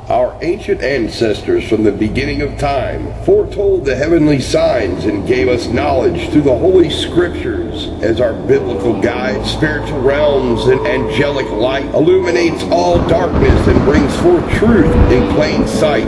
Our ancient ancestors from the beginning of time foretold the heavenly signs and gave us knowledge through the Holy Scriptures as our biblical guide. Spiritual realms and angelic light illuminates all darkness and brings forth truth in plain sight.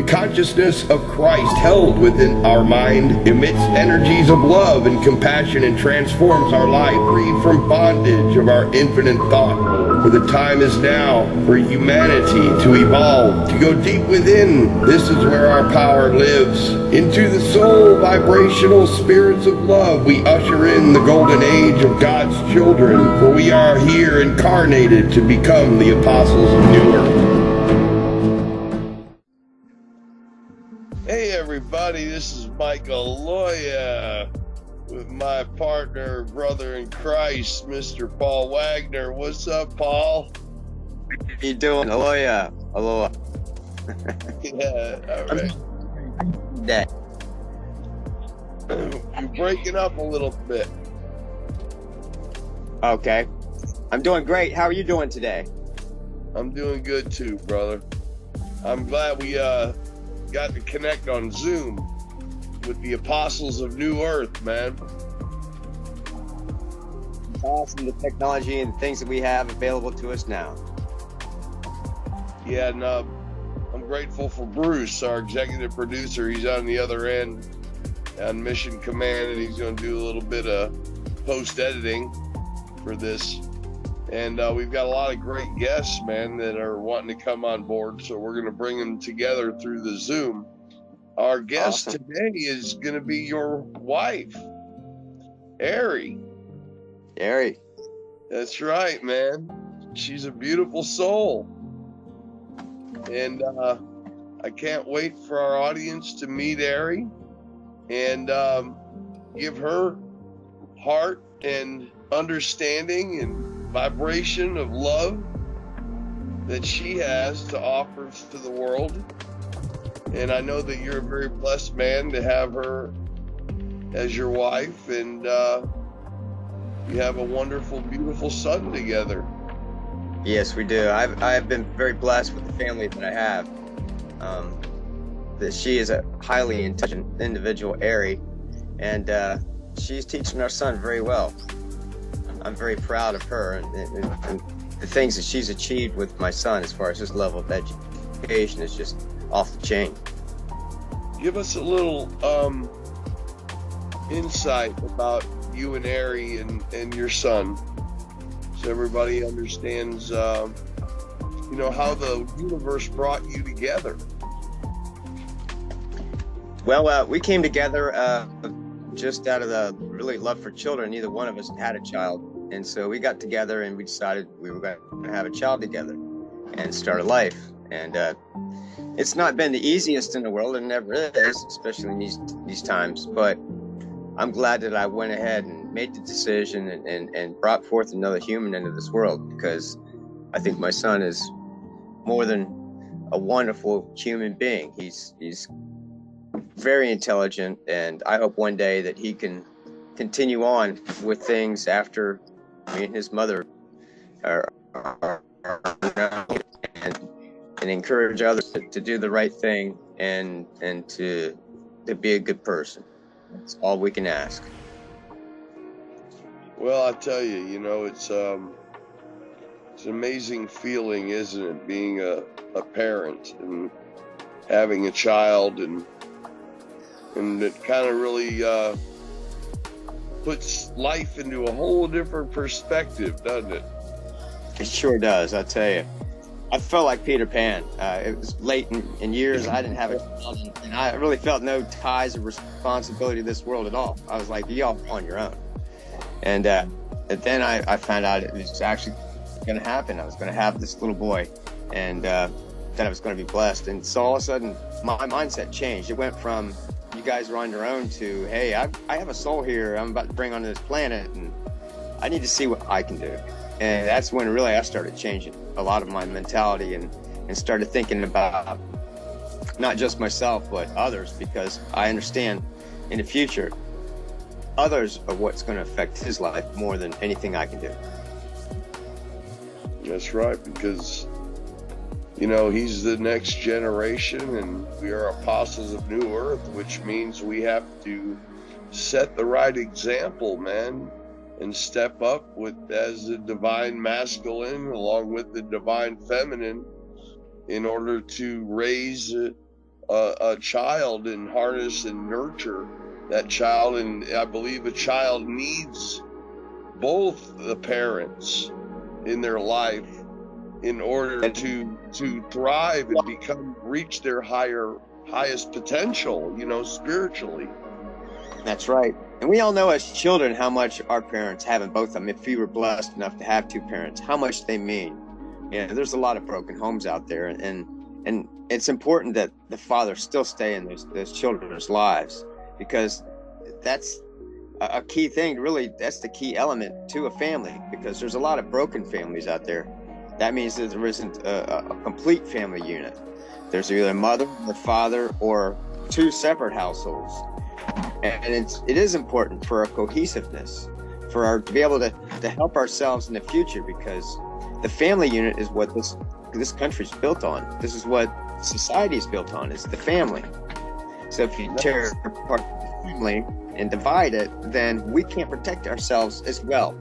Consciousness of Christ held within our mind emits energies of love and compassion and transforms our life, freed from bondage of our infinite thought. For the time is now for humanity to evolve, to go deep within. This is where our power lives. Into the soul vibrational spirits of love, we usher in the golden age of God's children, for we are here incarnated to become the apostles of New Earth. Hey everybody, this is Aloia with my partner, brother in Christ, Mr. Paul Wagner. What's up, Paul? How you doing? Aloia. Aloha. Yeah, all right. You're breaking up a little bit. Okay. I'm doing great. How are you doing today? I'm doing good too, brother. I'm glad we got to connect on Zoom with the apostles of New Earth, man. It's awesome, the technology and things that we have available to us now. Yeah, and I'm grateful for Bruce, our executive producer. He's on the other end on Mission Command, and he's going to do a little bit of post-editing for this. And we've got a lot of great guests, man, that are wanting to come on board. So we're going to bring them together through the Zoom. Our guest today is going to be your wife, Arie. Arie. That's right, man. She's a beautiful soul. And I can't wait for our audience to meet Arie and give her heart and understanding and vibration of love that she has to offer to the world. And I know that you're a very blessed man to have her as your wife, and you have a wonderful, beautiful son together. Yes, we do. I've been very blessed with the family that I have. That she is a highly intelligent individual, Arie, and she's teaching our son very well. I'm very proud of her and the things that she's achieved with my son as far as his level of education is just off the chain. Give us a little insight about you and Arie and your son, so everybody understands, how the universe brought you together. Well, we came together just out of the really love for children. Neither one of us had a child. And so we got together and we decided we were going to have a child together and start a life. And it's not been the easiest in the world, and never is, especially in these times. But I'm glad that I went ahead and made the decision and brought forth another human into this world, because I think my son is more than a wonderful human being. He's very intelligent, and I hope one day that he can continue on with things after me and his mother are and encourage others to do the right thing and to be a good person. That's all we can ask. Well, I tell you, it's an amazing feeling, isn't it, being a parent and having a child, and it kind of really puts life into a whole different perspective, doesn't it? It sure does, I tell you. I felt like Peter Pan. It was late in years. I didn't have a child, and I really felt no ties or responsibility to this world at all. I was like, y'all are on your own. And then I found out it was actually going to happen. I was going to have this little boy, and that I was going to be blessed. And so all of a sudden, my mindset changed. It went from, you guys are on your own, to, hey, I have a soul here I'm about to bring onto this planet, and I need to see what I can do. And that's when really I started changing a lot of my mentality and started thinking about not just myself, but others, because I understand in the future, others are what's going to affect his life more than anything I can do. That's right, because, you know, he's the next generation, and we are apostles of New Earth, which means we have to set the right example, man, and step up as the divine masculine along with the divine feminine in order to raise a child and harness and nurture that child. And I believe a child needs both the parents in their life in order to thrive and reach their highest potential, you know, spiritually. That's right. And we all know as children how much our parents, having both of them, if we were blessed enough to have two parents, how much they mean. You know, there's a lot of broken homes out there, and it's important that the father still stay in those children's lives, because that's a key thing. Really, that's the key element to a family, because there's a lot of broken families out there. That means that there isn't a complete family unit. There's either a mother, a father, or two separate households. And it is important for our cohesiveness, to be able to help ourselves in the future, because the family unit is what this country's built on. This is what society is built on, is the family. So if you tear apart the family and divide it, then we can't protect ourselves as well,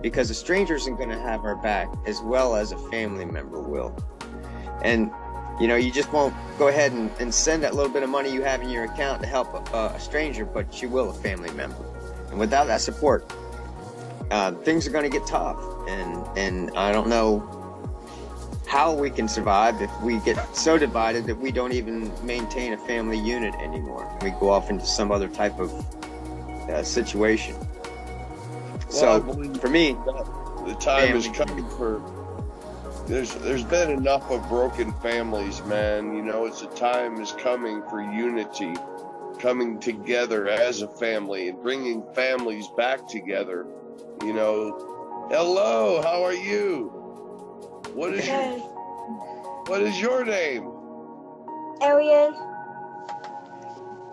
because a stranger isn't going to have our back as well as a family member will. And you know, you just won't go ahead and send that little bit of money you have in your account to help a stranger, but you will a family member. And without that support, things are going to get tough. And I don't know how we can survive if we get so divided that we don't even maintain a family unit anymore. We go off into some other type of situation. Well, so for me, the time is coming for... There's been enough of broken families, man. You know, it's a time is coming for unity, coming together as a family and bringing families back together. You know, hello, how are you? What is your name? Arie.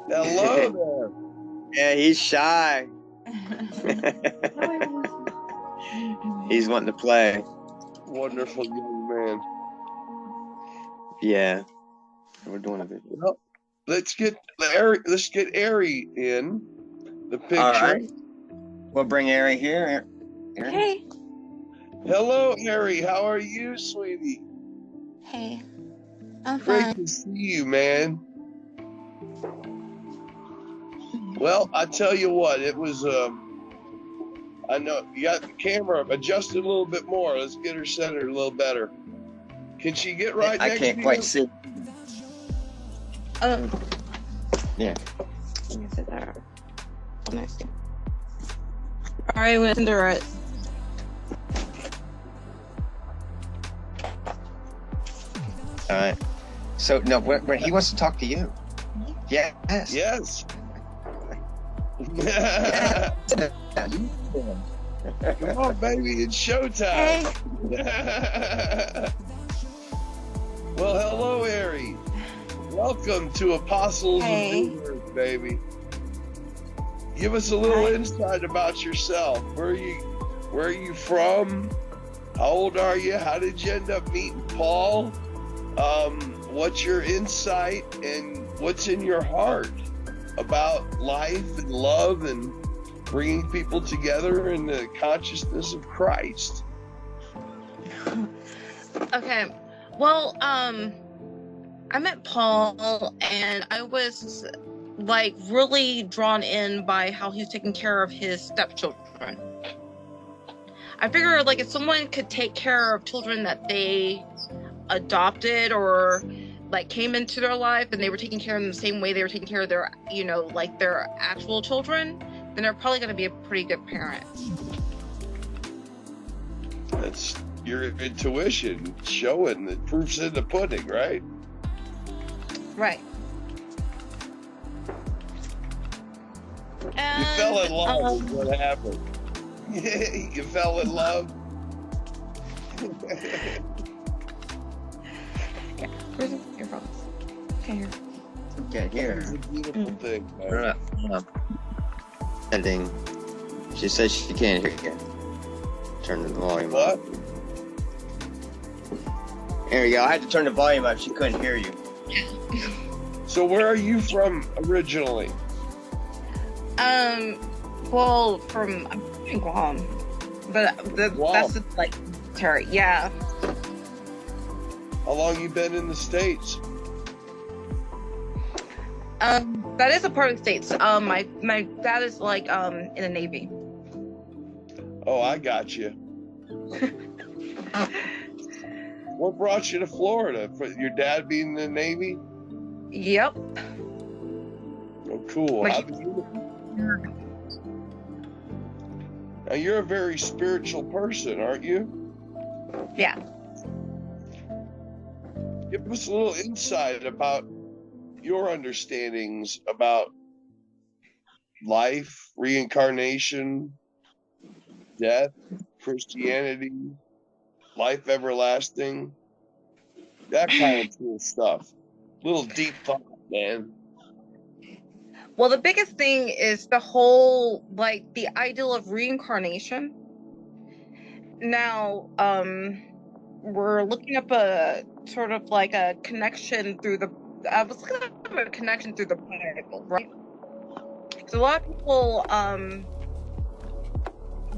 Hello there. Yeah, he's shy. He's wanting to play. Wonderful young man. Yeah, we're doing a video. Well, let's get Arie in the picture. All right. We'll bring Arie here. Arie. Hey. Hello, Arie. How are you, sweetie? Hey. I'm Great fine. to see you, man. Well, I tell you what, it was I know you got the camera adjusted a little bit more. Let's get her centered a little better. Can she get right next to you? I can't quite see. Yeah. Let me sit there. Nice. All right, we're in the right. All right. So no, when he wants to talk to you. Yes. Yes. Come on, baby, it's showtime. Hey. Well, hello, Arie. Welcome to Apostles of New Earth, baby. Give us a little insight about yourself. Where are you from? How old are you? How did you end up meeting Paul? What's your insight and what's in your heart about life and love and bringing people together in the consciousness of Christ? Okay. Well, I met Paul and I was like really drawn in by how he's taking care of his stepchildren. I figured like if someone could take care of children that they adopted or like came into their life and they were taking care of them the same way they were taking care of their, you know, like their actual children, then they're probably going to be a pretty good parent. your intuition showing the proof's in the pudding, right? Right. And, you fell in love is what happened. You fell in love. Yeah. Where's the earphones? Okay, here. Can't hear. It's a beautiful thing, man. Ending. She says she can't hear you. Turn the volume What? up. There you go. I had to turn the volume up. She couldn't hear you. So where are you from originally? Well, I'm in Guam, but that's like Terry. Yeah. How long you been in the States? That is a part of the States. My dad is like in the Navy. Oh, I got you. What brought you to Florida? Your dad being in the Navy? Yep. Oh, cool. Like, How did you... Now, you're a very spiritual person, aren't you? yeah. Give us a little insight about your understandings about life, reincarnation, death, Christianity, life everlasting, that kind of cool stuff. Little deep thought, man. Well, the biggest thing is the whole, like, the ideal of reincarnation. Now, we're looking up a sort of like a connection through I was looking up a connection through the Bible, right? Because a lot of people,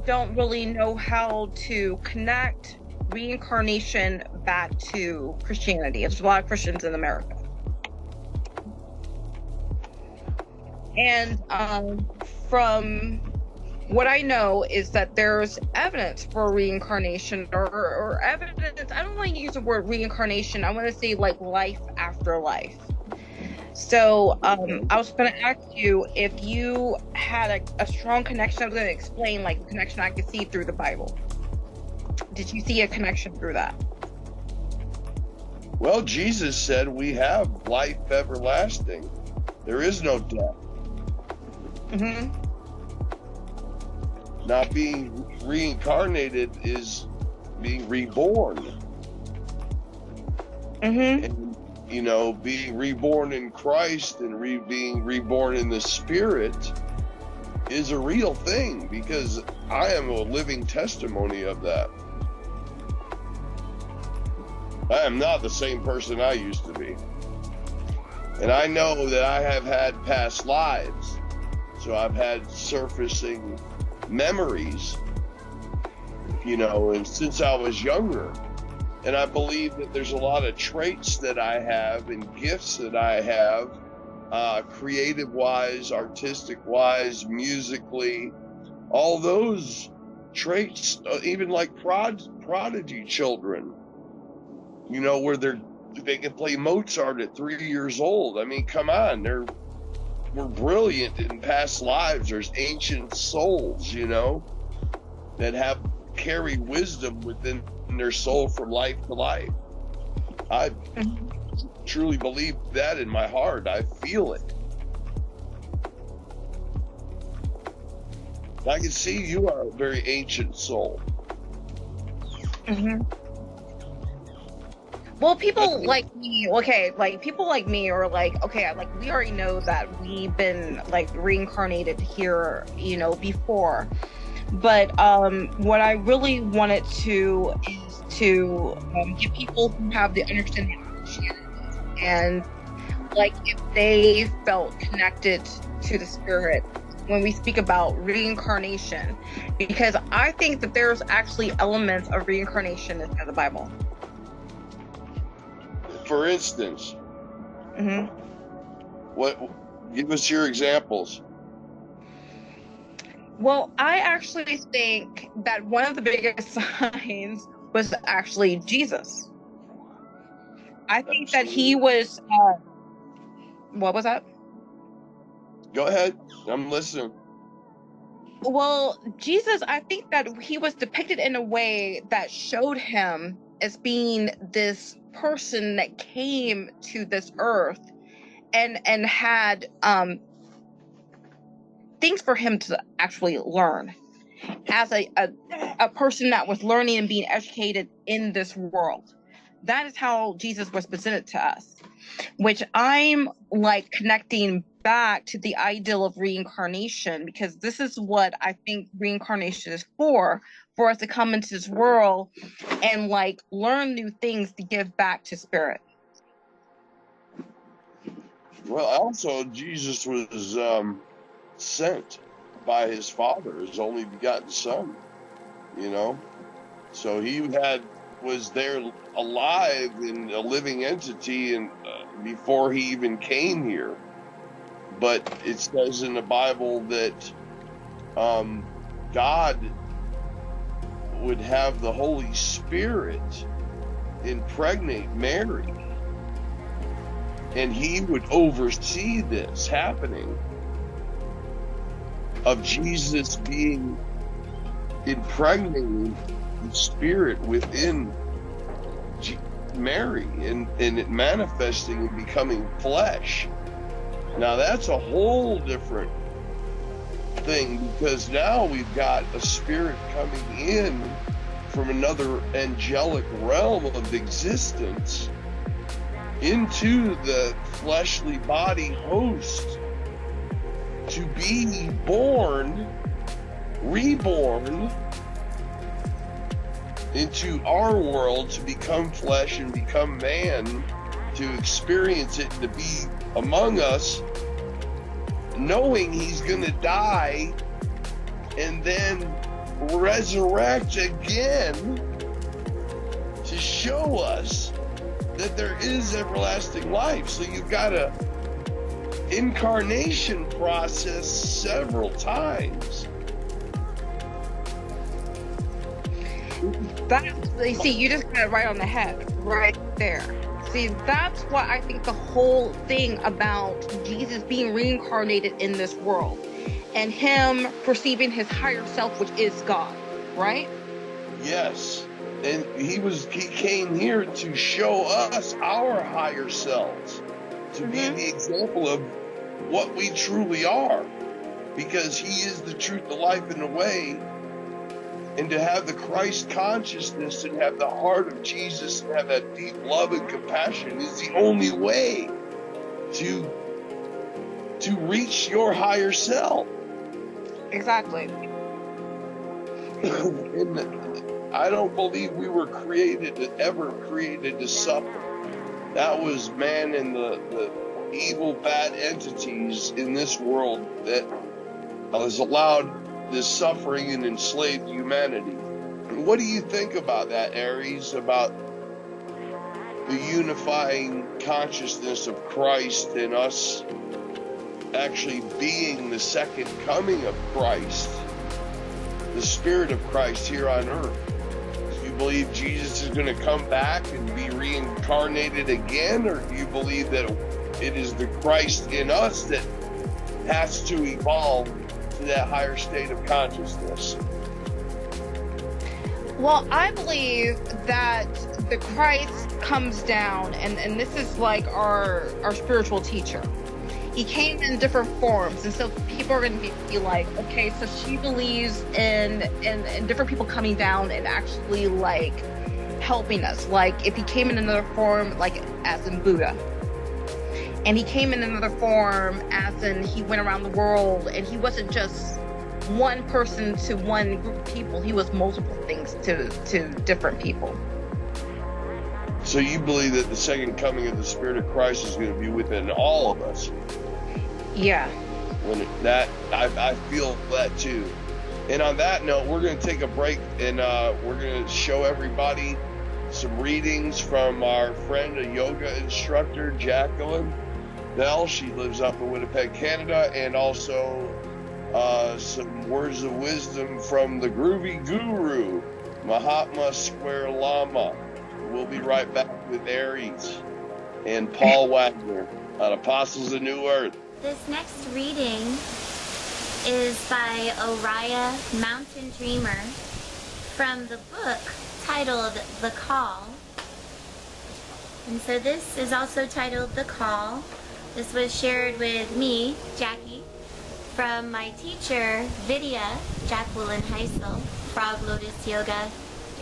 don't really know how to connect reincarnation back to Christianity. There's a lot of Christians in America. And from what I know is that there's evidence for reincarnation or evidence. I don't want to use the word reincarnation. I want to say like life after life. So I was going to ask you if you had a strong connection. I was going to explain like the connection I could see through the Bible. Did you see a connection through that? Well, Jesus said we have life everlasting. There is no death. Mm-hmm. Not being reincarnated is being reborn. Mm-hmm. And, you know, being reborn in Christ and being reborn in the Spirit is a real thing, because I am a living testimony of that. I am not the same person I used to be. And I know that I have had past lives. So I've had surfacing memories, you know, and since I was younger. And I believe that there's a lot of traits that I have and gifts that I have, creative-wise, artistic-wise, musically, all those traits, even like prodigy children, you know, where they can play Mozart at 3 years old. I mean, come on, we're brilliant in past lives. There's ancient souls, you know, that carry wisdom within their soul from life to life. I truly believe that in my heart. I feel it. I can see you are a very ancient soul. Mm-hmm. Well, people like me, okay, like people like me are like, okay, like we already know that we've been like reincarnated here, you know, before. But what I really wanted to is to get people who have the understanding of Christianity, and like if they felt connected to the spirit when we speak about reincarnation, because I think that there's actually elements of reincarnation in the Bible. For instance, Mm-hmm. Give us your examples. Well, I actually think that one of the biggest signs was actually Jesus. I think that he was. What was that? Go ahead. I'm listening. Well, Jesus, I think that he was depicted in a way that showed him as being this person that came to this earth and had things for him to actually learn as a person that was learning and being educated in this world. That is how Jesus was presented to us, which I'm like connecting back to the ideal of reincarnation, because this is what I think reincarnation is for us to come into this world and like learn new things to give back to spirit. Well, also Jesus was sent by his Father, his only begotten Son. You know, so he was there alive and a living entity, and before he even came here. But it says in the Bible that God would have the Holy Spirit impregnate Mary, and he would oversee this happening of Jesus being impregnating the Spirit within Mary and it manifesting and becoming flesh. Now that's a whole different thing, because now we've got a spirit coming in from another angelic realm of existence into the fleshly body host to be born, reborn into our world, to become flesh and become man, to experience it and to be among us, knowing he's going to die and then resurrect again to show us that there is everlasting life. So you've got a incarnation process several times. See, you just got it right on the head, right there. See, that's what I think the whole thing about Jesus being reincarnated in this world and him perceiving his higher self, which is God, right? Yes. And he came here to show us our higher selves, to be the example of what we truly are, because he is the truth, the life, and the way. And to have the Christ consciousness and have the heart of Jesus and have that deep love and compassion is the only way to reach your higher self. Exactly. And I don't believe we were ever created to suffer. That was man and the evil, bad entities in this world that has allowed this suffering and enslaved humanity. What do you think about that, Aries, about the unifying consciousness of Christ and us actually being the second coming of Christ, the Spirit of Christ here on earth? Do you believe Jesus is going to come back and be reincarnated again, or do you believe that it is the Christ in us that has to evolve to that higher state of consciousness? Well, I believe that the Christ comes down, and this is like our spiritual teacher. He came in different forms, and so people are going to be like, okay, so she believes in different people coming down and actually like helping us. Like if he came in another form, like as in Buddha, and he came in another form as in he went around the world, and he wasn't just one person to one group of people. He was multiple things to different people. So you believe that the second coming of the Spirit of Christ is going to be within all of us? Yeah. I feel that too. And on that note, we're going to take a break, and we're going to show everybody some readings from our friend, a yoga instructor, Jacqueline Bell. She lives up in Winnipeg, Canada, and also some words of wisdom from the Groovy Guru, Mahatma Square Lama. We'll be right back with Aries and Paul Wagner on Apostles of New Earth. This next reading is by Arie, Mountain Dreamer, from the book titled The Call. And so this is also titled The Call. This was shared with me, Jackie, from my teacher, Vidya, Jacqueline Heisel, Frog Lotus Yoga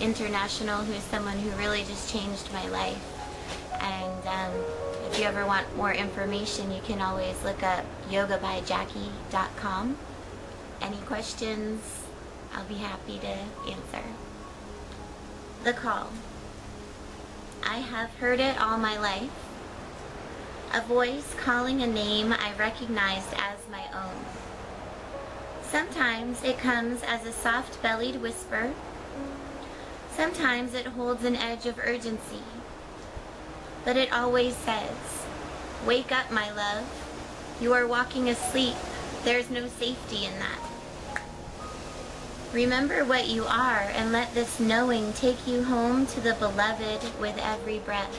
International, who's someone who really just changed my life. And if you ever want more information, you can always look up yogabyjackie.com. Any questions, I'll be happy to answer. The Call. I have heard it all my life. A voice calling a name I recognized as my own. Sometimes it comes as a soft-bellied whisper. Sometimes it holds an edge of urgency. But it always says, "Wake up, my love. You are walking asleep. There's no safety in that. Remember what you are and let this knowing take you home to the beloved with every breath.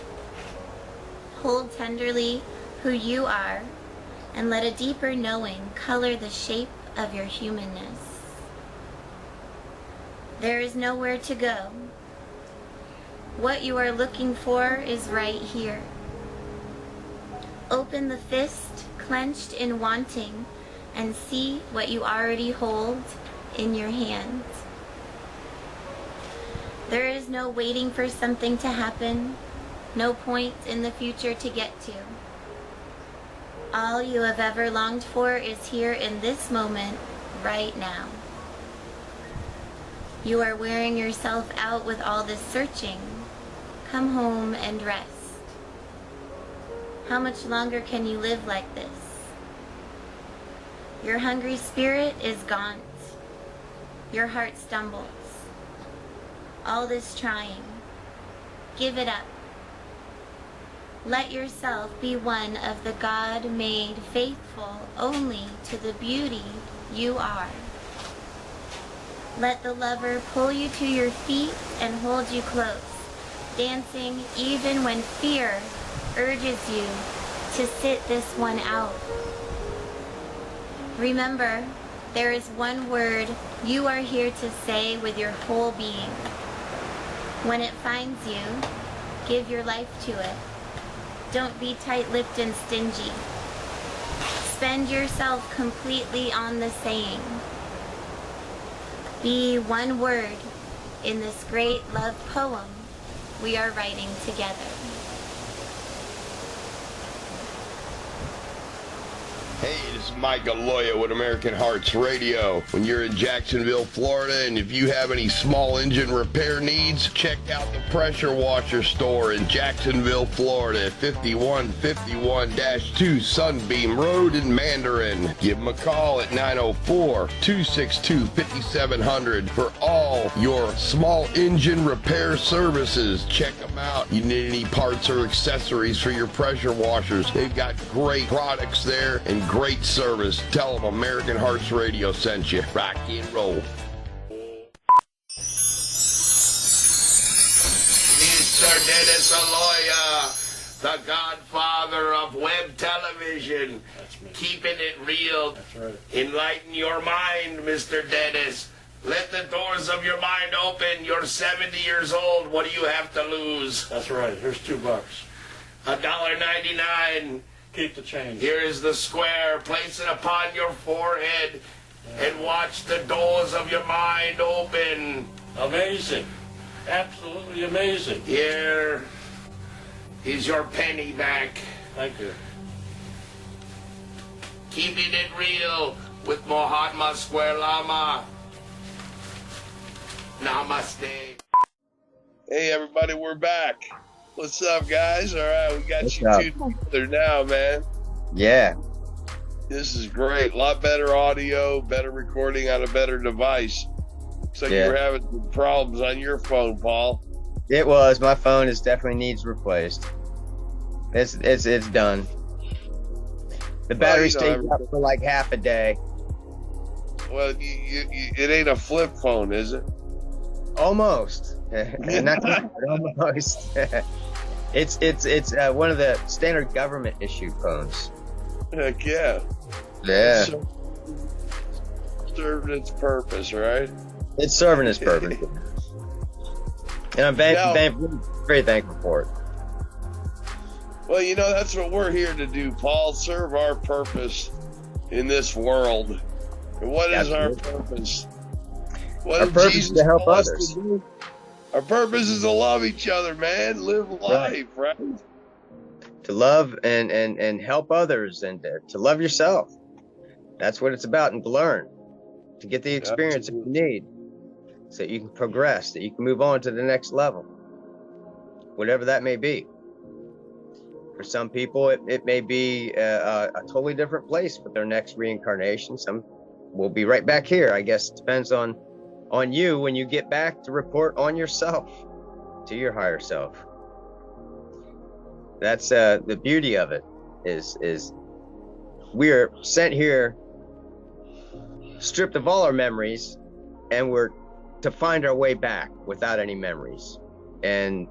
Hold tenderly who you are and let a deeper knowing color the shape of your humanness. There is nowhere to go. What you are looking for is right here. Open the fist clenched in wanting and see what you already hold in your hands. There is no waiting for something to happen, no point in the future to get to. All you have ever longed for is here in this moment, right now. You are wearing yourself out with all this searching. Come home and rest. How much longer can you live like this? Your hungry spirit is gaunt. Your heart stumbles. All this trying. Give it up. Let yourself be one of the God-made faithful only to the beauty you are. Let the lover pull you to your feet and hold you close, dancing even when fear urges you to sit this one out. Remember, there is one word you are here to say with your whole being. When it finds you, give your life to it. Don't be tight-lipped and stingy. Spend yourself completely on the saying. Be one word in this great love poem we are writing together. Hey, this is Mike Aloia with American Hearts Radio. When you're in Jacksonville, Florida, and if you have any small engine repair needs, check out the Pressure Washer Store in Jacksonville, Florida at 5151-2 Sunbeam Road in Mandarin. Give them a call at 904-262-5700 for all your small engine repair services. Check them out. You need any parts or accessories for your pressure washers, they've got great products there and great service. Tell them American Hearts Radio sent you. Rock and roll. Mr. Dennis Aloia, the godfather of web television. That's me. Keeping it real. That's right. Enlighten your mind, Mr. Dennis. Let the doors of your mind open. You're 70 years old. What do you have to lose? That's right. Here's $2. $1.99. Keep the change. Here is the square. Place it upon your forehead and watch the doors of your mind open. Amazing. Absolutely amazing. Here is your penny back. Thank you. Keeping it real with Mahatma Square Lama. Namaste. Hey everybody, we're back. What's up, guys? All right, we got What's you up? two together now, man. Yeah. This is great. A lot better audio, better recording on a better device. Looks like Yeah. you were having some problems on your phone, Paul. It was. My phone definitely needs replaced. It's done. The battery stays up for like half a day. Well, it ain't a flip phone, is it? Almost. Not quite, but almost. It's one of the standard government issued phones. Heck yeah. Yeah. served its purpose, right? It's serving its purpose. And I'm very thankful for it. Well, you know, that's what we're here to do, Paul. Serve our purpose in this world. And what is our purpose? What Our did purpose Jesus is to help call us others. to do? Our purpose is to love each other, man. Live life, right? To love and help others, and to love yourself. That's what it's about, and to learn, to get the experience that you need, so that you can progress, that you can move on to the next level, whatever that may be. For some people, it may be a totally different place with their next reincarnation. Some will be right back here. I guess it depends on you when you get back to report on yourself to your higher self. That's the beauty of it is we're sent here stripped of all our memories, and we're to find our way back without any memories. And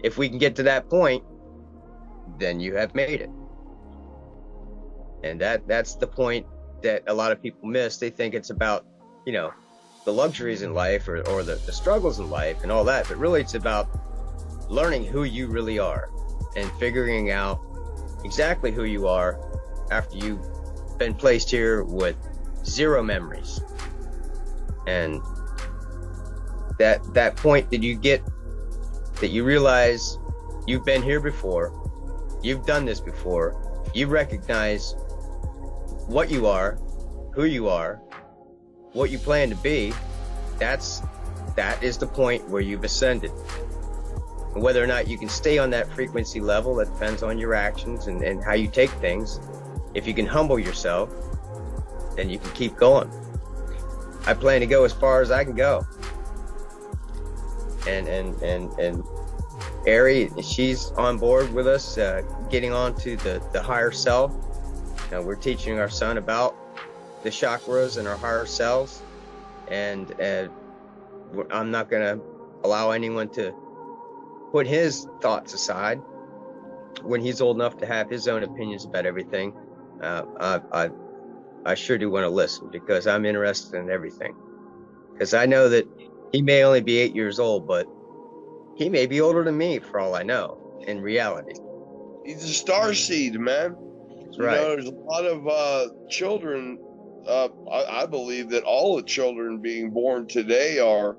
if we can get to that point, then you have made it. And that's the point that a lot of people miss. They think it's about, you know, the luxuries in life or the struggles in life and all that, but really it's about learning who you really are and figuring out exactly who you are after you've been placed here with zero memories. And that point that you get, that you realize you've been here before, you've done this before, you recognize what you are, who you are, what you plan to be. That is the point where you've ascended. And whether or not you can stay on that frequency level, that depends on your actions and how you take things. If you can humble yourself, then you can keep going. I plan to go as far as I can go. And Arie, she's on board with us, getting on to the higher self. Now we're teaching our son about the chakras and our higher selves, and I'm not going to allow anyone to put his thoughts aside when he's old enough to have his own opinions about everything. I sure do want to listen, because I'm interested in everything. Because I know that he may only be 8 years old, but he may be older than me for all I know, in reality. He's a star seed, man. That's You right. know, there's a lot of children. I believe that all the children being born today are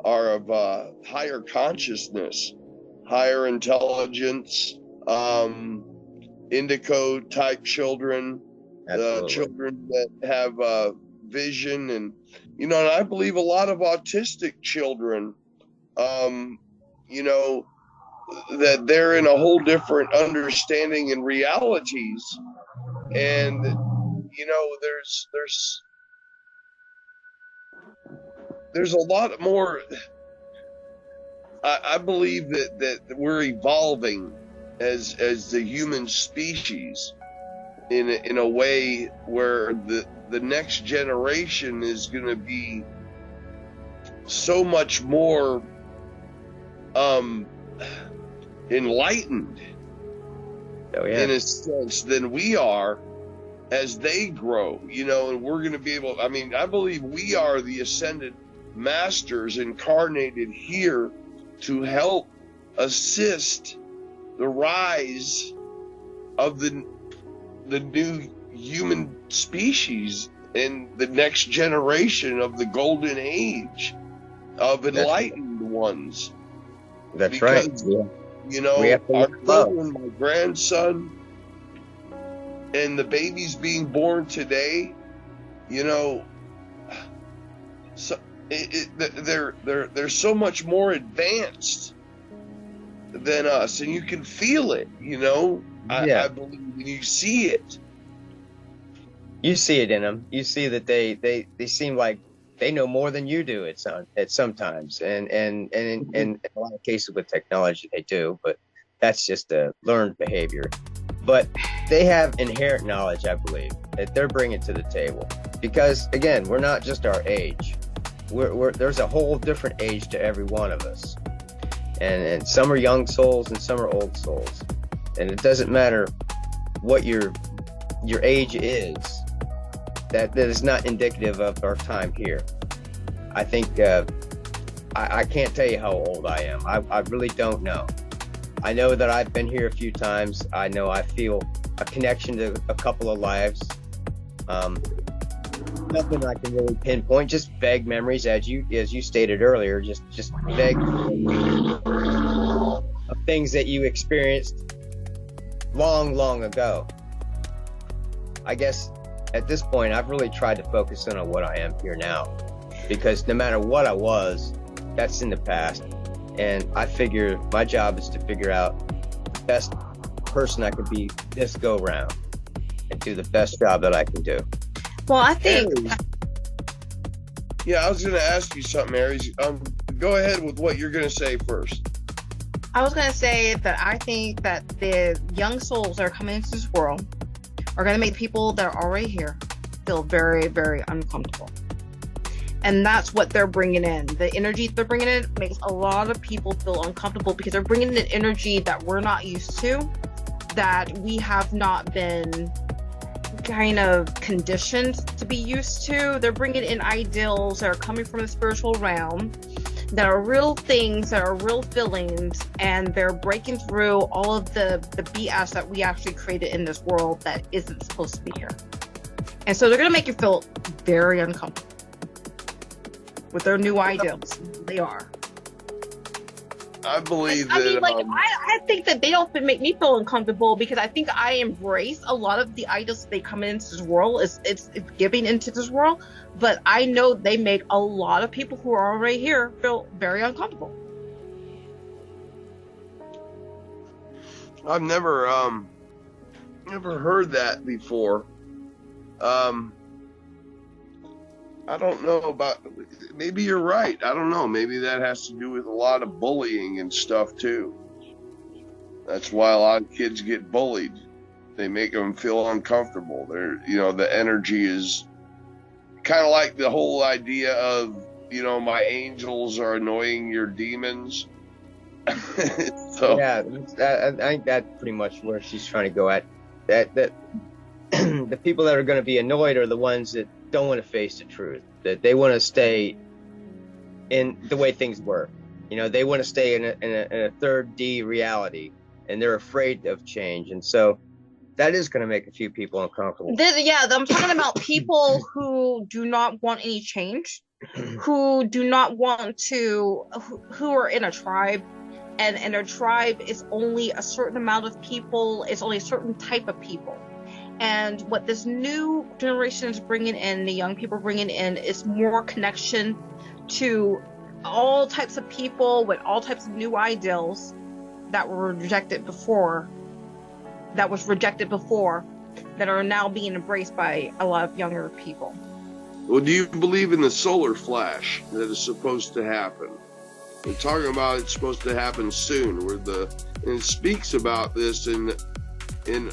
of higher consciousness, higher intelligence, indigo type children, children that have vision, and and I believe a lot of autistic children, that they're in a whole different understanding and realities, and there's a lot more. I believe that we're evolving as the human species in a way where the next generation is going to be so much more enlightened, in a sense, than we are as they grow, and we're going to be able, I believe we are the ascended masters incarnated here to help assist the rise of the new human species and the next generation of the golden age of enlightened ones. That's because, right. Yeah. Our children, my grandson, and the babies being born today, so they're so much more advanced than us, and you can feel it. I believe, and you see it. You see it in them. You see that they seem like they know more than you do at sometimes, and in a lot of cases with technology they do, but that's just a learned behavior. But they have inherent knowledge, I believe, that they're bringing to the table, because again, we're not just our age. There's a whole different age to every one of us, and some are young souls and some are old souls, and it doesn't matter what your age is. that is not indicative of our time here. I think I can't tell you how old I am. I really don't know. I know that I've been here a few times. I know I feel a connection to a couple of lives. Nothing I can really pinpoint, just vague memories, as you stated earlier, just vague of things that you experienced long ago. I guess at this point, I've really tried to focus in on what I am here now, because no matter what I was, that's in the past. And I figure my job is to figure out the best person I could be this go round and do the best job that I can do. Well, I think. Yeah, I was going to ask you something, Arie. Go ahead with what you're going to say first. I was going to say that I think that the young souls that are coming into this world are going to make people that are already here feel very, very uncomfortable. And that's what they're bringing in. The energy they're bringing in makes a lot of people feel uncomfortable, because they're bringing in energy that we're not used to, that we have not been kind of conditioned to be used to. They're bringing in ideals that are coming from the spiritual realm, that are real things, that are real feelings, and they're breaking through all of the BS that we actually created in this world that isn't supposed to be here. And so they're going to make you feel very uncomfortable with their new ideals. They are. I believe I that. mean, like, I think that they don't make me feel uncomfortable, because I think I embrace a lot of the ideals that they come into this world. It's giving into this world, but I know they make a lot of people who are already here feel very uncomfortable. I've never heard that before. I don't know about, maybe you're right. I don't know. Maybe that has to do with a lot of bullying and stuff too. That's why a lot of kids get bullied. They make them feel uncomfortable. The energy is kind of like the whole idea of, my angels are annoying your demons. So Yeah, I think that's pretty much where she's trying to go at. That the people that are going to be annoyed are the ones that don't want to face the truth, that they want to stay in the way things were. They want to stay in a third D reality, and they're afraid of change. And so that is going to make a few people uncomfortable. I'm talking about people who do not want any change, who do not want to, who are in a tribe, and a tribe is only a certain amount of people, it's only a certain type of people. And what this new generation is bringing in, the young people bringing in, is more connection to all types of people with all types of new ideals that were rejected before, that are now being embraced by a lot of younger people. Well, do you believe in the solar flash that is supposed to happen? They're talking about it's supposed to happen soon, and it speaks about this in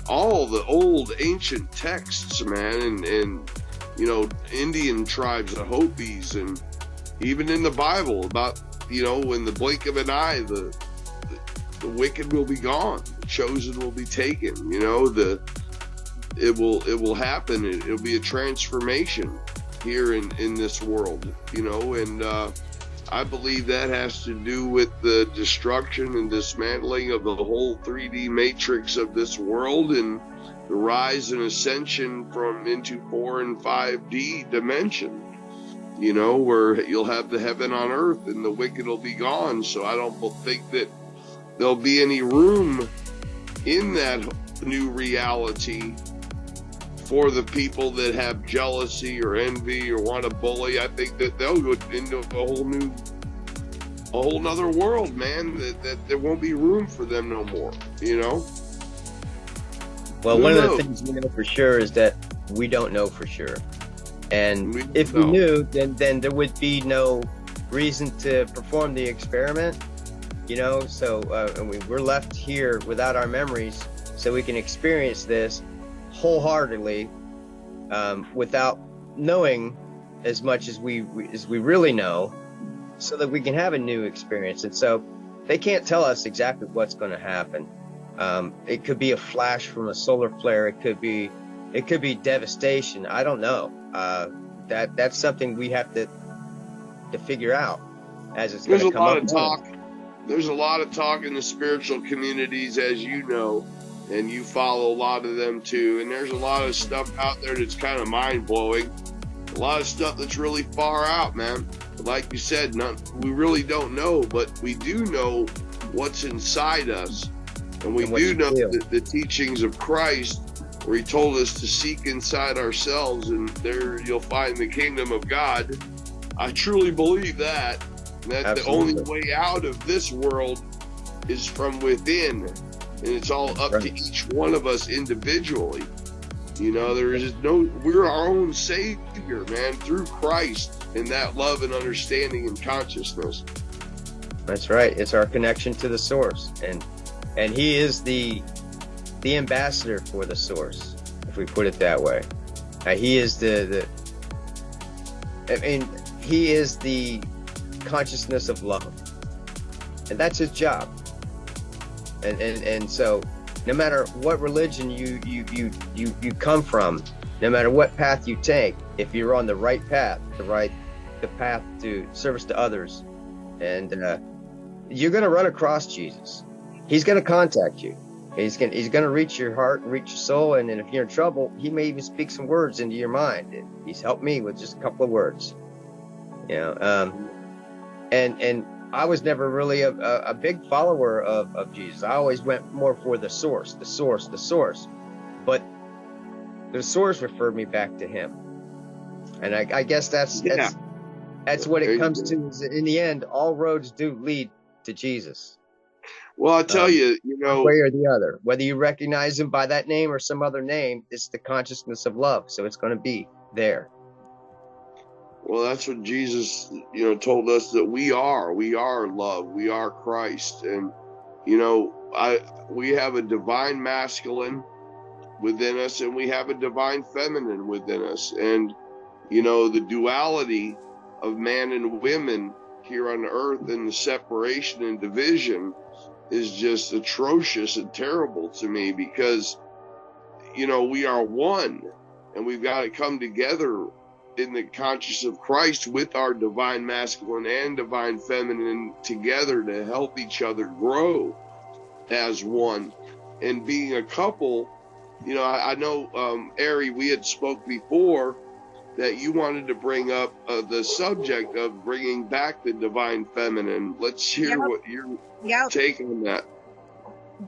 all the old ancient texts, man, and Indian tribes, the Hopis, and even in the Bible about, in the blink of an eye, the wicked will be gone, the chosen will be taken, it will happen. It'll be a transformation here in this world, and I believe that has to do with the destruction and dismantling of the whole 3D matrix of this world, and the rise and ascension into 4 and 5D dimension, where you'll have the heaven on earth and the wicked will be gone. So I don't think that there'll be any room in that new reality for the people that have jealousy or envy or want to bully. I think that they'll go into a whole nother world, man, that there won't be room for them no more, Well, one of the things we know for sure is that we don't know for sure. And if we knew, then there would be no reason to perform the experiment, so we're left here without our memories, so we can experience this wholeheartedly, without knowing as much as we really know, so that we can have a new experience. And so they can't tell us exactly what's going to happen. It could be a flash from a solar flare. It could be devastation. I don't know. that's something we have to figure out as it's There's going a to come lot up. of talk. There's a lot of talk in the spiritual communities, as you know, and you follow a lot of them too. And there's a lot of stuff out there that's kind of mind blowing. A lot of stuff that's really far out, man. Like you said, we really don't know, but we do know what's inside us. And we do know the teachings of Christ, where he told us to seek inside ourselves, and there you'll find the kingdom of God. I truly believe that. That Absolutely. The only way out of this world is from within. And it's all up to each one of us individually. You know, we're our own savior, man, through Christ and that love and understanding and consciousness. That's right. It's our connection to the source. And he is the ambassador for the source, if we put it that way. He is he is the consciousness of love. And that's his job. And so no matter what religion you come from, no matter what path you take, if you're on the right path, the path to service to others, and you're going to run across Jesus. He's going to contact you. He's going to reach your heart and reach your soul. And if you're in trouble, he may even speak some words into your mind. He's helped me with just a couple of words, you know. And I was never really a big follower of Jesus. I always went more for the source. But the source referred me back to him. And I guess that's what it comes to. Is in the end, all roads do lead to Jesus. Well, I tell you, one way or the other, whether you recognize him by that name or some other name, it's the consciousness of love. So it's going to be there. Well, that's what Jesus, told us, that we are love. We are Christ. And, we have a divine masculine within us, and we have a divine feminine within us. And, the duality of man and women here on earth, and the separation and division, is just atrocious and terrible to me, because, we are one, and we've got to come together in the consciousness of Christ with our divine masculine and divine feminine together to help each other grow as one. And being a couple, I know, Arie, we had spoke before that you wanted to bring up the subject of bringing back the divine feminine. Let's hear what your take on that.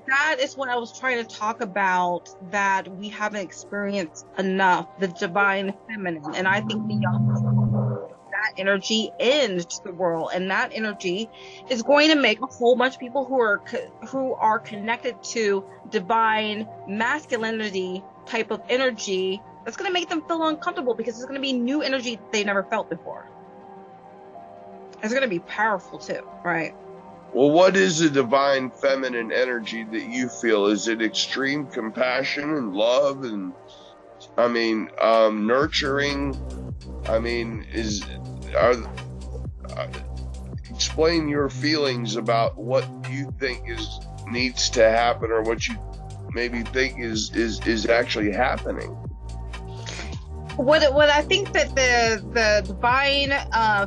That is what I was trying to talk about, that we haven't experienced enough, the divine feminine. And I think that energy into the world, and that energy is going to make a whole bunch of people who are connected to divine masculinity type of energy, that's going to make them feel uncomfortable, because it's going to be new energy they never felt before. It's going to be powerful too, right? Well, what is the divine feminine energy that you feel? Is it extreme compassion and love and, nurturing? Explain your feelings about what you think needs to happen, or what you maybe think is actually happening. What I think that the divine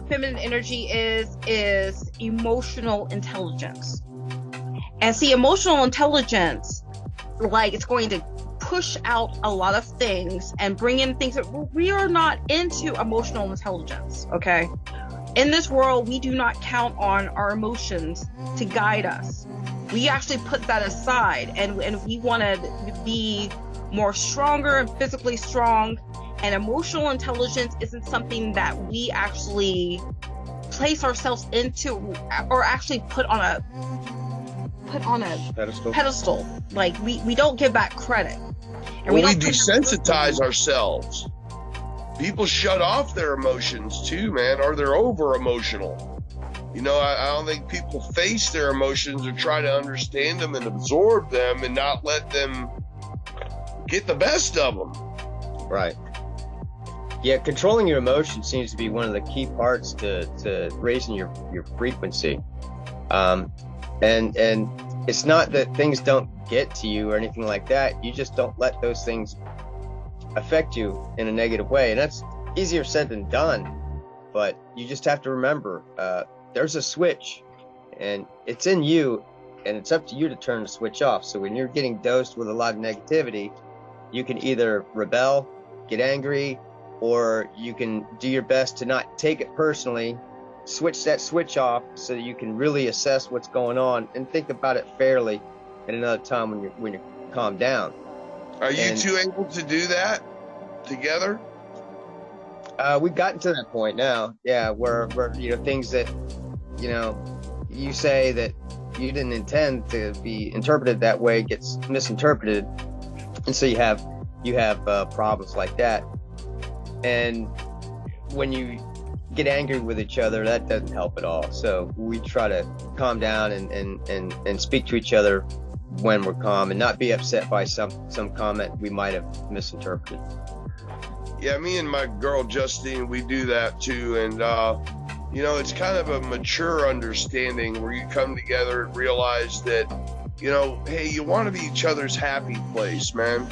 feminine energy is emotional intelligence. And see, emotional intelligence, like, it's going to push out a lot of things and bring in things that we are not into. Emotional intelligence, okay? In this world, we do not count on our emotions to guide us. We actually put that aside, and we want to be more stronger and physically strong. And emotional intelligence isn't something that we actually place ourselves into, or actually put on a pedestal. Like, we don't give that credit. And we desensitize ourselves. People shut off their emotions too, man, or they're over emotional. I don't think people face their emotions or try to understand them and absorb them and not let them get the best of them. Right. Yeah, controlling your emotions seems to be one of the key parts to raising your frequency. And it's not that things don't get to you or anything like that. You just don't let those things affect you in a negative way. And that's, easier said than done, but you just have to remember, there's a switch, and it's in you, and it's up to you to turn the switch off. So when you're getting dosed with a lot of negativity, you can either rebel, get angry, or you can do your best to not take it personally, switch that switch off so that you can really assess what's going on and think about it fairly at another time when you're calmed down. Are you two able to do that together? We've gotten to that point now, yeah, where things that you say that you didn't intend to be interpreted that way gets misinterpreted, and so you have problems like that. And when you get angry with each other, that doesn't help at all. So we try to calm down and speak to each other when we're calm, and not be upset by some comment we might have misinterpreted. Yeah, me and my girl Justine, we do that too, and it's kind of a mature understanding where you come together and realize that, hey, you want to be each other's happy place, man.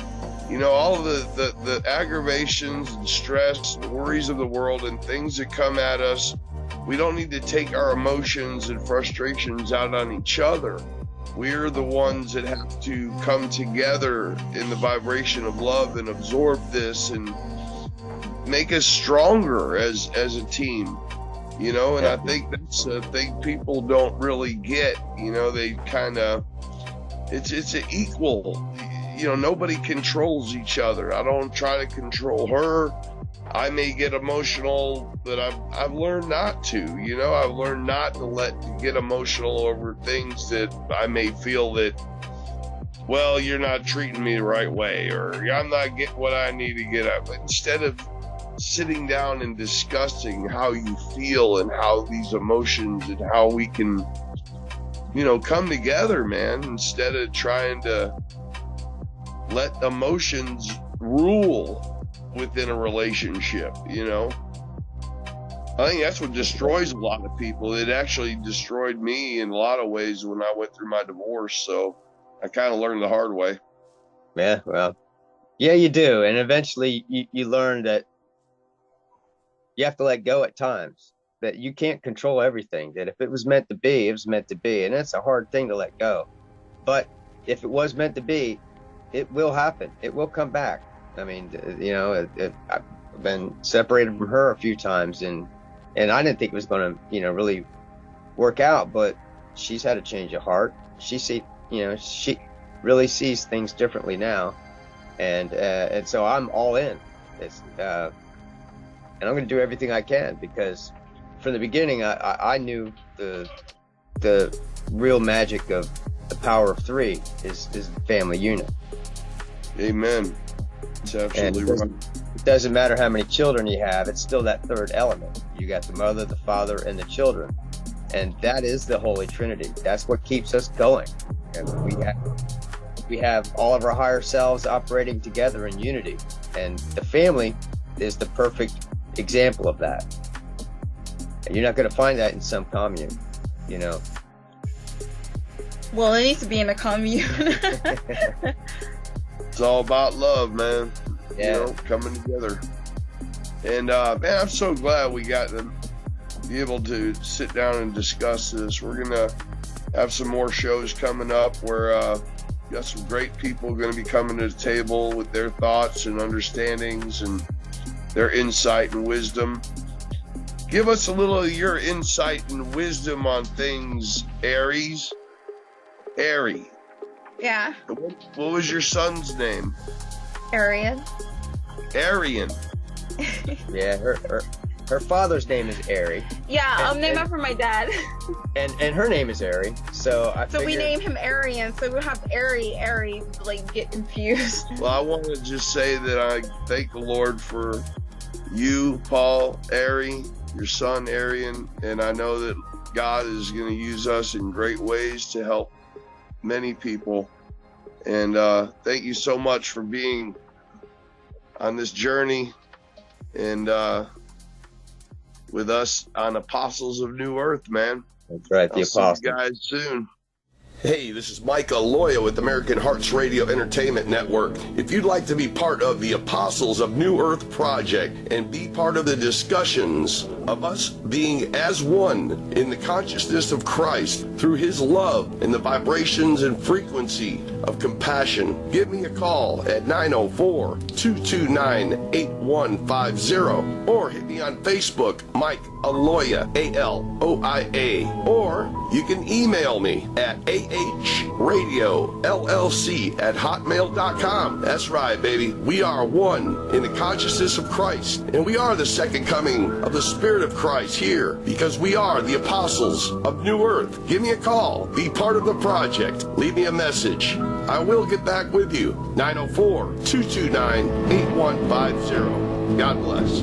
All of the aggravations and stress and worries of the world and things that come at us, we don't need to take our emotions and frustrations out on each other. We're the ones that have to come together in the vibration of love and absorb this and make us stronger as a team. And I think that's a thing people don't really get. They kind of, it's an equal. Nobody controls each other. I don't try to control her. I may get emotional, but I've learned not to. I've learned not to get emotional over things that I may feel that, well, you're not treating me the right way, or I'm not getting what I need to get out. But instead of sitting down and discussing how you feel and how these emotions and how we can, come together, man, instead of trying to let emotions rule within a relationship, I think that's what destroys a lot of people. It actually destroyed me in a lot of ways when I went through my divorce. So I kind of learned the hard way. Yeah, well, yeah, you do. And eventually you learn that you have to let go at times, that you can't control everything, that if it was meant to be, it was meant to be. And that's a hard thing to let go. But if it was meant to be, it will happen. It will come back. I mean, I've been separated from her a few times, and I didn't think it was going to, really work out, but she's had a change of heart. She really sees things differently now. And so I'm all in. And I'm going to do everything I can, because from the beginning, I knew the real magic of the power of three is the family unit. Amen. It's absolutely right. It doesn't matter how many children you have, it's still that third element. You got the mother, the father, and the children. And that is the Holy Trinity. That's what keeps us going. And we have all of our higher selves operating together in unity. And the family is the perfect example of that. And you're not going to find that in some commune, Well, it needs to be in a commune. It's all about love, man. Yeah. Coming together. And man, I'm so glad we got to be able to sit down and discuss this. We're gonna have some more shows coming up where we got some great people going to be coming to the table with their thoughts and understandings and their insight and wisdom. Give us a little of your insight and wisdom on things, Aries. Arie. Yeah. What was your son's name? Arian. Arian. Yeah, her father's name is Arie. Yeah, I'll name it for my dad. And her name is Arie. So we name him Arian, so we'll have Arie, like, get confused. Well, I want to just say that I thank the Lord for you, Paul, Arie, your son, Arian, and I know that God is going to use us in great ways to help many people. And thank you so much for being on this journey and with us on Apostles of New Earth, man. That's right, the I'll see Apostles. you guys soon. Hey, this is Mike Aloia with American Hearts Radio Entertainment Network. If you'd like to be part of the Apostles of New Earth Project and be part of the discussions of us being as one in the consciousness of Christ through his love and the vibrations and frequency of compassion, give me a call at 904-229-8150 or hit me on Facebook, Mike Aloia, A-L-O-I-A, or you can email me at ahradiolllc@hotmail.com. That's right, baby. We are one in the consciousness of Christ, and we are the second coming of the Spirit of Christ here because we are the Apostles of New Earth. Give me a call. Be part of the project. Leave me a message. I will get back with you. 904-229-8150. God bless.